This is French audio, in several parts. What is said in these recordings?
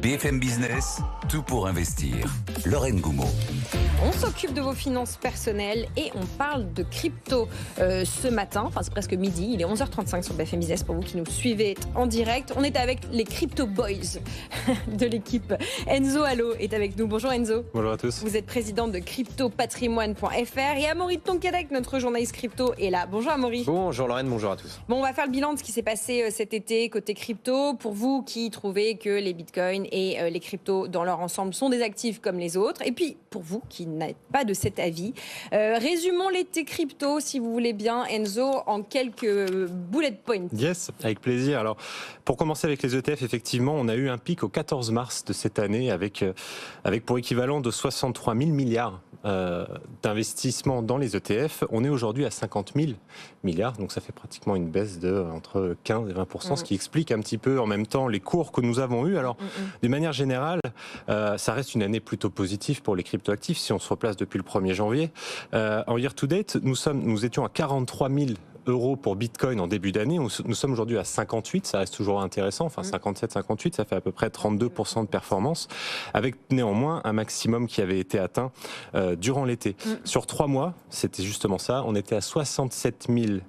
BFM Business, tout pour investir. Lorraine Goumeau. On s'occupe de vos finances personnelles et on parle de crypto ce matin, enfin c'est presque midi, il est 11h35 sur BFM Business pour vous qui nous suivez en direct. On est avec les Crypto Boys de l'équipe. Enzo Allo est avec nous. Bonjour Enzo. Bonjour à tous. Vous êtes président de cryptopatrimoine.fr et Amaury Tonquédec, notre journaliste crypto, est là. Bonjour Amaury. Bonjour Lorraine, bonjour à tous. Bon, on va faire le bilan de ce qui s'est passé cet été côté crypto. Pour vous qui trouvez que les bitcoins et les cryptos dans leur ensemble sont des actifs comme les autres, et puis pour vous qui n'êtes pas de cet avis, résumons l'été crypto si vous voulez bien Enzo en quelques bullet points. Yes, avec plaisir. Alors pour commencer avec les ETF, effectivement on a eu un pic au 14 mars de cette année avec pour équivalent de 63 000 milliards d'investissements dans les ETF. On est aujourd'hui à 50 000 milliards, donc ça fait pratiquement une baisse de entre 15 et 20%, ce qui explique un petit peu en même temps les cours que nous avons eus. Alors d'une manière générale, ça reste une année plutôt positive pour les cryptoactifs si on se replace depuis le 1er janvier. En year to date, nous étions à 43 000 euros pour Bitcoin en début d'année. Nous sommes aujourd'hui à 58, ça reste toujours intéressant, enfin 57, 58, ça fait à peu près 32% de performance, avec néanmoins un maximum qui avait été atteint durant l'été. Sur 3 mois, c'était justement ça, on était à 67 000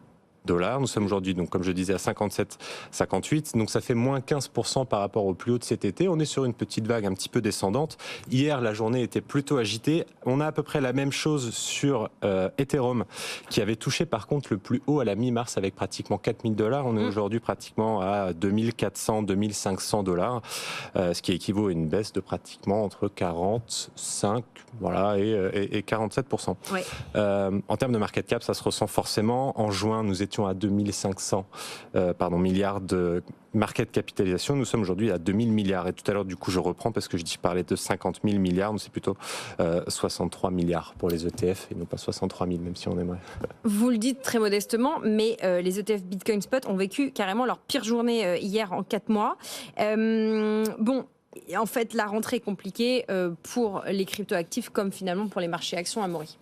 $. Nous sommes aujourd'hui, donc, comme je disais, à 57, 58. Donc ça fait moins 15% par rapport au plus haut de cet été. On est sur une petite vague un petit peu descendante. Hier, la journée était plutôt agitée. On a à peu près la même chose sur Ethereum, qui avait touché par contre le plus haut à la mi-mars avec pratiquement 4 000 $. On est aujourd'hui pratiquement à 2400, 2500 $, ce qui équivaut à une baisse de pratiquement entre 45 et 47%. Ouais. En termes de market cap, ça se ressent forcément. En juin, nous étions à 2500 milliards de market capitalisation. Nous sommes aujourd'hui à 2000 milliards. Et tout à l'heure, du coup, je reprends parce que je parlais de 50 000 milliards. Nous, c'est plutôt 63 milliards pour les ETF et non pas 63 000, même si on aimerait. Vous le dites très modestement, mais les ETF Bitcoin Spot ont vécu carrément leur pire journée hier en 4 mois. Bon, en fait, la rentrée est compliquée pour les cryptoactifs comme finalement pour les marchés actions, Amaury.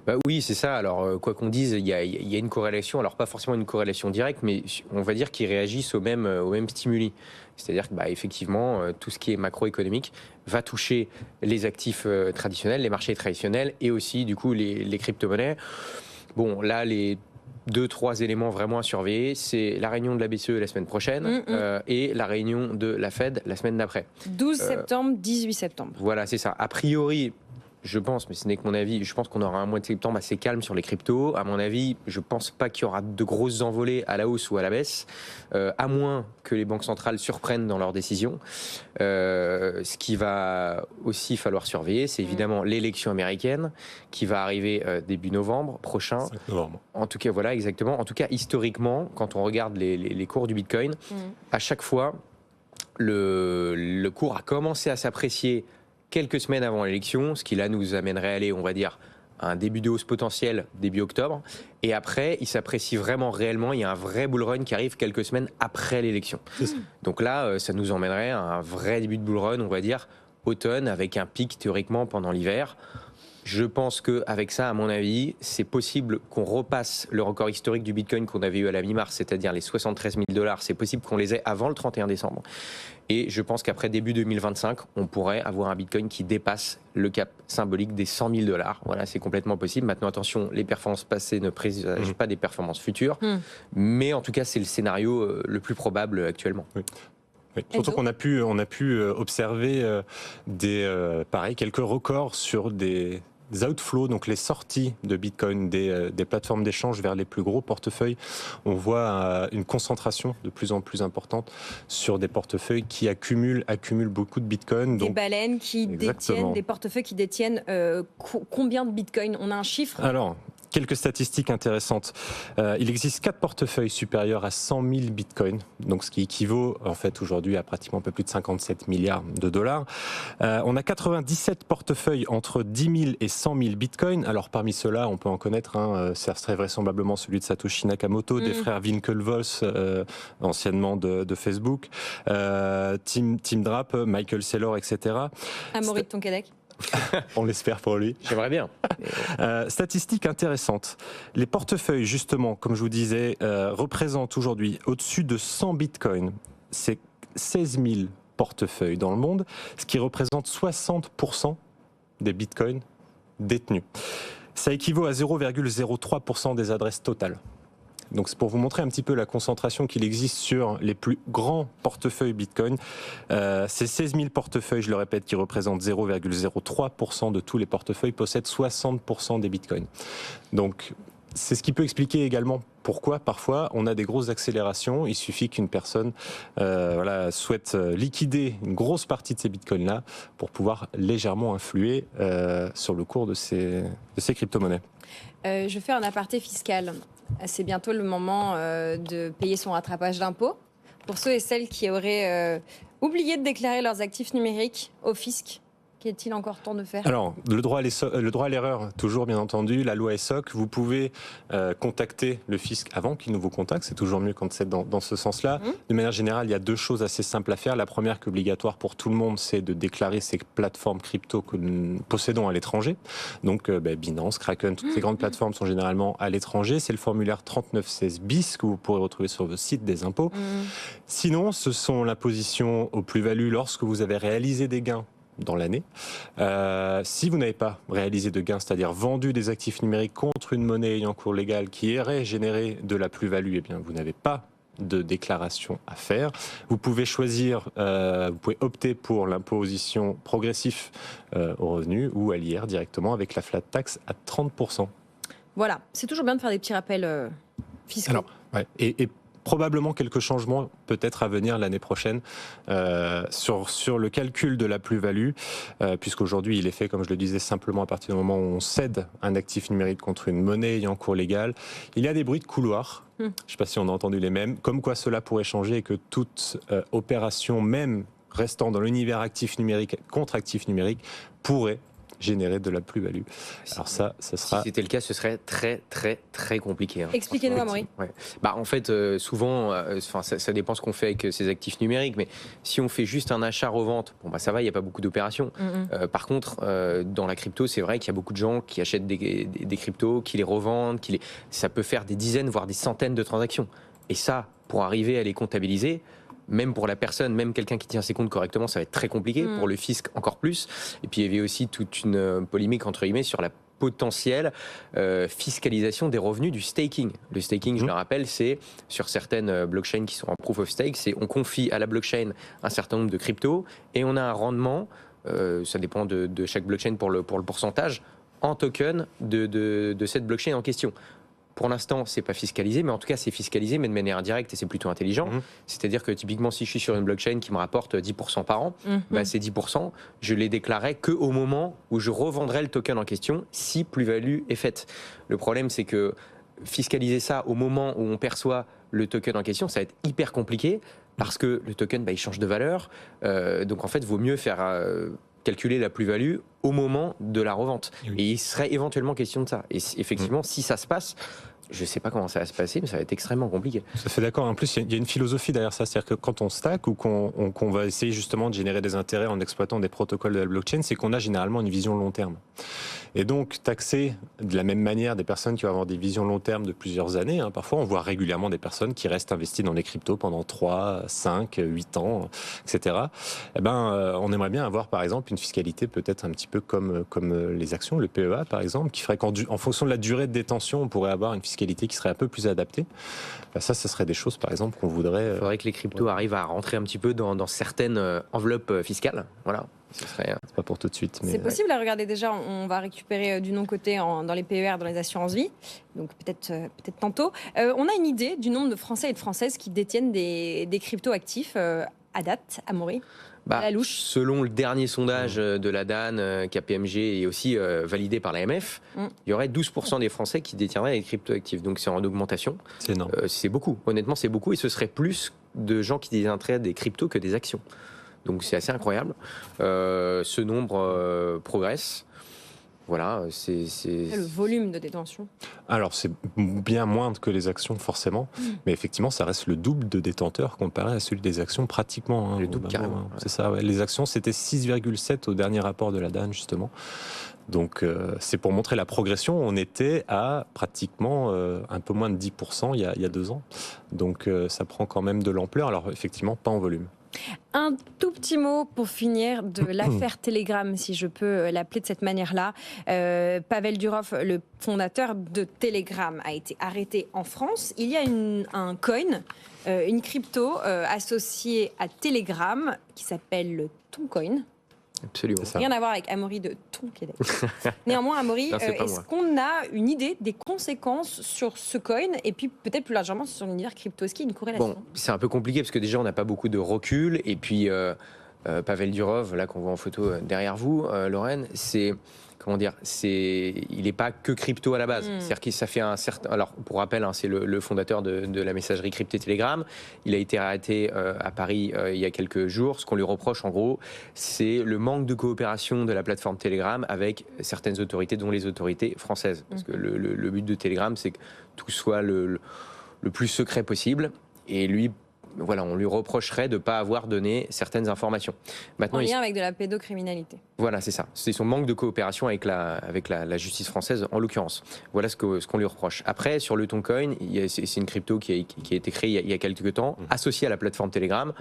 Bah oui, c'est ça. Alors, quoi qu'on dise, il y a une corrélation. Alors, pas forcément une corrélation directe, mais on va dire qu'ils réagissent aux mêmes stimuli. C'est-à-dire que, effectivement, tout ce qui est macroéconomique va toucher les actifs traditionnels, les marchés traditionnels et aussi, du coup, les crypto-monnaies. Bon, là, les 2-3 éléments vraiment à surveiller, c'est la réunion de la BCE la semaine prochaine et la réunion de la Fed la semaine d'après. 12 septembre, 18 septembre. Voilà, c'est ça. A priori, je pense, mais ce n'est que mon avis, je pense qu'on aura un mois de septembre assez calme sur les cryptos. À mon avis, je ne pense pas qu'il y aura de grosses envolées à la hausse ou à la baisse, à moins que les banques centrales surprennent dans leurs décisions. Ce qui va aussi falloir surveiller, c'est évidemment l'élection américaine qui va arriver début novembre prochain. 5 novembre. En tout cas, voilà, exactement. En tout cas, historiquement, quand on regarde les cours du Bitcoin, à chaque fois, le cours a commencé à s'apprécier quelques semaines avant l'élection, ce qui là nous amènerait à aller, on va dire, à un début de hausse potentiel début octobre. Et après, il s'apprécie vraiment réellement. Il y a un vrai bull run qui arrive quelques semaines après l'élection. Donc là, ça nous emmènerait à un vrai début de bull run, on va dire, automne, avec un pic théoriquement pendant l'hiver. Je pense qu'avec ça, à mon avis, c'est possible qu'on repasse le record historique du Bitcoin qu'on avait eu à la mi-mars, c'est-à-dire les 73 000 $. C'est possible qu'on les ait avant le 31 décembre. Et je pense qu'après début 2025, on pourrait avoir un Bitcoin qui dépasse le cap symbolique des 100 000 $. Voilà, c'est complètement possible. Maintenant, attention, les performances passées ne présagent pas des performances futures. Mais en tout cas, c'est le scénario le plus probable actuellement. Oui. Oui. Surtout qu'on a pu observer quelques records sur des outflows, donc les sorties de Bitcoin des plateformes d'échange vers les plus gros portefeuilles. On voit une concentration de plus en plus importante sur des portefeuilles qui accumulent beaucoup de Bitcoin. Des baleines qui détiennent, des portefeuilles qui détiennent combien de Bitcoin? On a un chiffre? Alors, quelques statistiques intéressantes. Il existe 4 portefeuilles supérieurs à 100 000 bitcoins, donc ce qui équivaut en fait aujourd'hui à pratiquement un peu plus de 57 milliards de dollars. On a 97 portefeuilles entre 10 000 et 100 000 bitcoins. Alors parmi ceux-là, on peut en connaître, c'est très vraisemblablement celui de Satoshi Nakamoto, des frères Winklevoss, anciennement de Facebook, Tim Drape, Michael Saylor, etc. Amaury Tonquédec. On l'espère pour lui. J'aimerais bien. Statistique intéressante. Les portefeuilles, justement, comme je vous disais, représentent aujourd'hui au-dessus de 100 bitcoins. C'est 16 000 portefeuilles dans le monde, ce qui représente 60% des bitcoins détenus. Ça équivaut à 0,03% des adresses totales. Donc c'est pour vous montrer un petit peu la concentration qu'il existe sur les plus grands portefeuilles Bitcoin. Ces 16 000 portefeuilles, je le répète, qui représentent 0,03% de tous les portefeuilles, possèdent 60% des Bitcoins. Donc c'est ce qui peut expliquer également pourquoi parfois on a des grosses accélérations. Il suffit qu'une personne souhaite liquider une grosse partie de ces bitcoins-là pour pouvoir légèrement influer sur le cours de ces crypto-monnaies. Je fais un aparté fiscal. C'est bientôt le moment de payer son rattrapage d'impôts. Pour ceux et celles qui auraient oublié de déclarer leurs actifs numériques au fisc, qu'est-il encore temps de faire ? Alors, le droit à l'erreur, toujours bien entendu, la loi ESSOC, vous pouvez contacter le fisc avant qu'il ne vous contacte, c'est toujours mieux quand c'est dans ce sens-là. De manière générale, il y a deux choses assez simples à faire. La première, qui est obligatoire pour tout le monde, c'est de déclarer ces plateformes crypto que nous possédons à l'étranger. Donc, Binance, Kraken, toutes ces grandes plateformes sont généralement à l'étranger. C'est le formulaire 3916 bis que vous pourrez retrouver sur le site des impôts. Sinon, ce sont l'imposition aux plus-values lorsque vous avez réalisé des gains dans l'année. Si vous n'avez pas réalisé de gains, c'est-à-dire vendu des actifs numériques contre une monnaie ayant cours légal qui aurait généré de la plus-value, eh bien vous n'avez pas de déclaration à faire. Vous pouvez choisir, vous pouvez opter pour l'imposition progressive aux revenus ou à l'IR directement avec la flat tax à 30%. Voilà, c'est toujours bien de faire des petits rappels fiscaux. Alors, ouais, et probablement quelques changements peut-être à venir l'année prochaine sur le calcul de la plus-value, puisqu'aujourd'hui il est fait, comme je le disais, simplement à partir du moment où on cède un actif numérique contre une monnaie ayant cours légal. Il y a des bruits de couloir, je ne sais pas si on a entendu les mêmes, comme quoi cela pourrait changer et que toute opération, même restant dans l'univers actif numérique contre actif numérique, pourrait générer de la plus-value. Alors ça sera... Si c'était le cas, ce serait très, très, très compliqué. Expliquez-nous, Amaury. Ouais. En fait, souvent, ça dépend ce qu'on fait avec ces actifs numériques, mais si on fait juste un achat-revente, ça va, il n'y a pas beaucoup d'opérations. Par contre, dans la crypto, c'est vrai qu'il y a beaucoup de gens qui achètent des cryptos, qui les revendent, ça peut faire des dizaines, voire des centaines de transactions. Et ça, pour arriver à les comptabiliser, même pour la personne, même quelqu'un qui tient ses comptes correctement, ça va être très compliqué. Pour le fisc, encore plus. Et puis, il y avait aussi toute une polémique, entre guillemets, sur la potentielle fiscalisation des revenus du staking. Le staking, je le rappelle, c'est sur certaines blockchains qui sont en proof of stake, c'est on confie à la blockchain un certain nombre de cryptos et on a un rendement, ça dépend de chaque blockchain pour le pourcentage, en token de cette blockchain en question. Pour l'instant, c'est pas fiscalisé, mais en tout cas, c'est fiscalisé, mais de manière indirecte, et c'est plutôt intelligent. C'est-à-dire que typiquement, si je suis sur une blockchain qui me rapporte 10% par an, ces 10%, je les déclarerai qu'au moment où je revendrai le token en question, si plus-value est faite. Le problème, c'est que fiscaliser ça au moment où on perçoit le token en question, ça va être hyper compliqué, parce que le token, il change de valeur. Donc en fait, il vaut mieux faire... calculer la plus-value au moment de la revente. Et il serait éventuellement question de ça. Et effectivement, si ça se passe, je ne sais pas comment ça va se passer, mais ça va être extrêmement compliqué. Tout à fait d'accord. En plus, il y a une philosophie derrière ça. C'est-à-dire que quand on stack ou qu'on va essayer justement de générer des intérêts en exploitant des protocoles de la blockchain, c'est qu'on a généralement une vision long terme. Et donc, taxer de la même manière des personnes qui vont avoir des visions long terme de plusieurs années. Parfois, on voit régulièrement des personnes qui restent investies dans les cryptos pendant 3, 5, 8 ans, etc. On aimerait bien avoir, par exemple, une fiscalité peut-être un petit peu comme les actions, le PEA, par exemple, qui ferait qu'en fonction de la durée de détention, on pourrait avoir une fiscalité qui serait un peu plus adaptée. Ça, ce serait des choses, par exemple, qu'on voudrait... Il faudrait que les cryptos arrivent à rentrer un petit peu dans certaines enveloppes fiscales. Voilà. Ce serait... C'est pas pour tout de suite. Mais... C'est possible à regarder déjà. On va récupérer du non-coté dans les PER, dans les assurances-vie. Donc peut-être tantôt. On a une idée du nombre de Français et de Françaises qui détiennent des crypto-actifs à date, Amaury, à la louche. Selon le dernier sondage de la DAN, KPMG et aussi validé par l'AMF, il y aurait 12% des Français qui détiendraient des crypto-actifs. Donc c'est en augmentation. C'est énorme. C'est beaucoup. Honnêtement, c'est beaucoup. Et ce serait plus de gens qui détiendraient des cryptos que des actions. Donc c'est assez incroyable. Ce nombre progresse. Voilà, c'est... Le volume de détention. Alors c'est bien moindre que les actions forcément, mais effectivement ça reste le double de détenteurs comparé à celui des actions pratiquement. Le double globalement, carrément. C'est ça, ouais. Les actions c'était 6,7 au dernier rapport de la DAN justement. Donc c'est pour montrer la progression, on était à pratiquement un peu moins de 10% il y a 2 ans. Donc ça prend quand même de l'ampleur, alors effectivement pas en volume. Un tout petit mot pour finir de l'affaire Telegram, si je peux l'appeler de cette manière-là. Pavel Durov, le fondateur de Telegram, a été arrêté en France. Il y a un coin, une crypto associée à Telegram qui s'appelle le Toncoin. Absolument. Rien à voir avec Amaury de Tonquédec. Néanmoins, Amaury, est-ce qu'on a une idée des conséquences sur ce coin et puis peut-être plus largement sur l'univers crypto? Est-ce qu'il y a une corrélation? Bon, c'est un peu compliqué parce que déjà on n'a pas beaucoup de recul et puis Pavel Durov, là qu'on voit en photo derrière vous, Lorraine, c'est... Comment dire, il n'est pas que crypto à la base. C'est-à-dire que ça fait un certain. Alors, pour rappel, c'est le fondateur de la messagerie cryptée Telegram. Il a été arrêté à Paris il y a quelques jours. Ce qu'on lui reproche, en gros, c'est le manque de coopération de la plateforme Telegram avec certaines autorités, dont les autorités françaises. Parce que le but de Telegram, c'est que tout soit le plus secret possible. Et lui, voilà, on lui reprocherait de ne pas avoir donné certaines informations. Maintenant, en lien avec de la pédocriminalité. Voilà, c'est ça. C'est son manque de coopération avec la justice française, en l'occurrence. Voilà ce qu'on lui reproche. Après, sur le Toncoin, c'est une crypto qui a été créée il y a quelques temps, associée à la plateforme Telegram.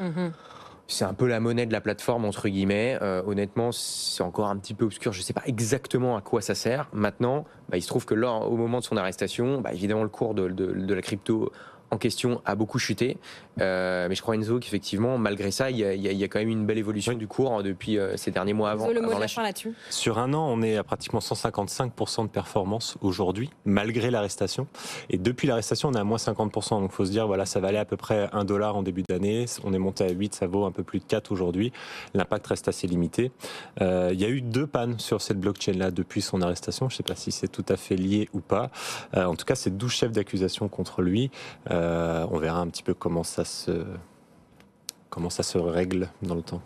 C'est un peu la monnaie de la plateforme, entre guillemets. Honnêtement, c'est encore un petit peu obscur. Je ne sais pas exactement à quoi ça sert. Maintenant, il se trouve que là, au moment de son arrestation, évidemment, le cours de la crypto en question a beaucoup chuté, mais je crois, Enzo, qu'effectivement, malgré ça, il y a quand même une belle évolution du cours depuis ces derniers mois avant. Le mot de la chute. fin là-dessus. Sur un an, on est à pratiquement 155% de performance aujourd'hui, malgré l'arrestation. Et depuis l'arrestation, on est à moins 50%. Donc il faut se dire, voilà, ça valait à peu près $1 en début d'année. On est monté à 8, ça vaut un peu plus de 4 aujourd'hui. L'impact reste assez limité. Il y a eu 2 pannes sur cette blockchain-là depuis son arrestation. Je ne sais pas si c'est tout à fait lié ou pas. En tout cas, c'est 12 chefs d'accusation contre lui. On verra un petit peu comment ça se règle dans le temps.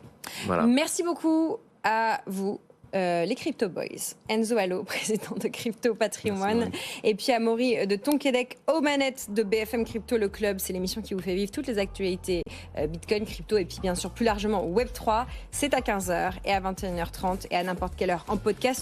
Voilà. Merci beaucoup à vous. Les Crypto Boys, Enzo Allo, président de Crypto Patrimoine, et puis Amaury de Tonquédec aux manettes de BFM Crypto, le club. C'est l'émission qui vous fait vivre toutes les actualités Bitcoin, crypto et puis bien sûr plus largement Web3. C'est à 15h et à 21h30 et à n'importe quelle heure en podcast.